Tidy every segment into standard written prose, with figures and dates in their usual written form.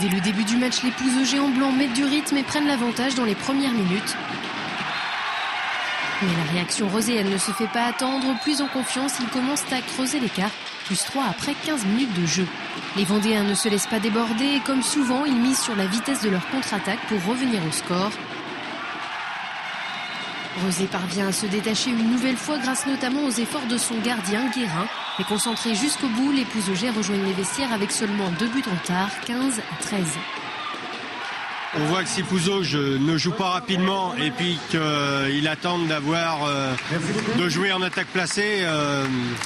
Dès le début du match, les Pouzougers en blanc mettent du rythme et prennent l'avantage dans les premières minutes. Mais la réaction roséenne ne se fait pas attendre. Plus en confiance, ils commencent à creuser l'écart. +3 après 15 minutes de jeu. Les Vendéens ne se laissent pas déborder et comme souvent, ils misent sur la vitesse de leur contre-attaque pour revenir au score. Rezé parvient à se détacher une nouvelle fois grâce notamment aux efforts de son gardien Guérin. Mais concentrés jusqu'au bout, les Pouzougers rejoignent les vestiaires avec seulement 2 buts en retard, 15-13. On voit que si Pouzauges ne joue pas rapidement et puis qu'il attend de jouer en attaque placée,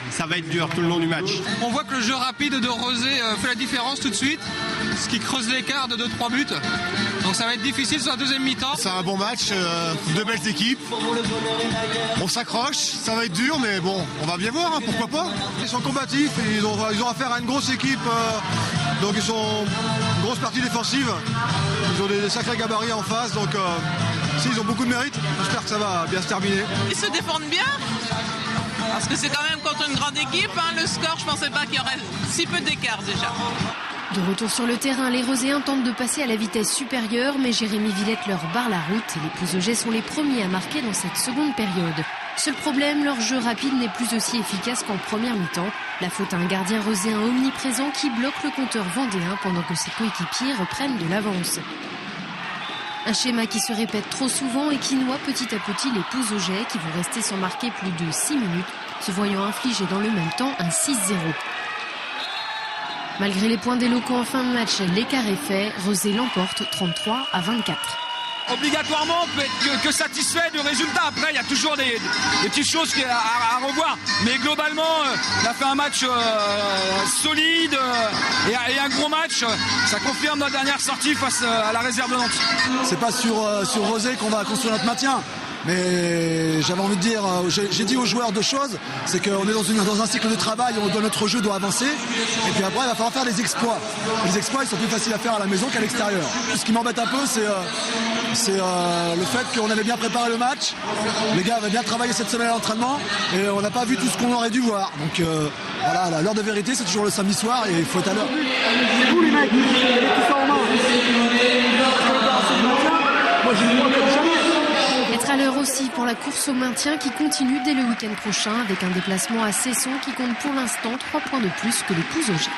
ça va être dur tout le long du match. On voit que le jeu rapide de Rezé fait la différence tout de suite, ce qui creuse l'écart de 2-3 buts. Donc ça va être difficile sur la deuxième mi-temps. C'est un bon match, deux belles équipes. On s'accroche, ça va être dur, mais bon, on va bien voir, hein, pourquoi pas. Ils sont combatifs, ils ont affaire à une grosse équipe, donc ils sont une grosse partie défensive. Ils ont des sacrés gabarits en face, donc ils ont beaucoup de mérite. J'espère que ça va bien se terminer. Ils se défendent bien, parce que c'est quand même contre une grande équipe. Hein, le score, je pensais pas qu'il y aurait si peu d'écart déjà. De retour sur le terrain, les Roséens tentent de passer à la vitesse supérieure, mais Jérémy Villette leur barre la route et les Pouzougers sont les premiers à marquer dans cette seconde période. Seul problème, leur jeu rapide n'est plus aussi efficace qu'en première mi-temps. La faute à un gardien roséen omniprésent qui bloque le compteur vendéen pendant que ses coéquipiers reprennent de l'avance. Un schéma qui se répète trop souvent et qui noie petit à petit les Pouzougers qui vont rester sans marquer plus de 6 minutes, se voyant infliger dans le même temps un 6-0. Malgré les points des locaux en fin de match, l'écart est fait. Rezé l'emporte 33-24. Obligatoirement, on peut être que satisfait du résultat. Après, il y a toujours des petites choses à revoir. Mais globalement, on a fait un match solide et un gros match. Ça confirme notre dernière sortie face à la réserve de Nantes. C'est pas sur Rezé qu'on va construire notre maintien. Mais j'avais envie de dire, j'ai dit aux joueurs deux choses, c'est qu'on est dans un cycle de travail où notre jeu doit avancer, et puis après il va falloir faire des exploits. Les exploits ils sont plus faciles à faire à la maison qu'à l'extérieur. Ce qui m'embête un peu c'est le fait qu'on avait bien préparé le match, les gars avaient bien travaillé cette semaine à l'entraînement, et on n'a pas vu tout ce qu'on aurait dû voir. Donc voilà, l'heure de vérité c'est toujours le samedi soir, et il faut être à l'heure. C'est vous les mecs, vous avez tout ça en main. Moi j'ai le droit de jamais. Être à l'heure aussi pour la course au maintien qui continue dès le week-end prochain avec un déplacement à Cesson qui compte pour l'instant 3 points de plus que les Pouzougers.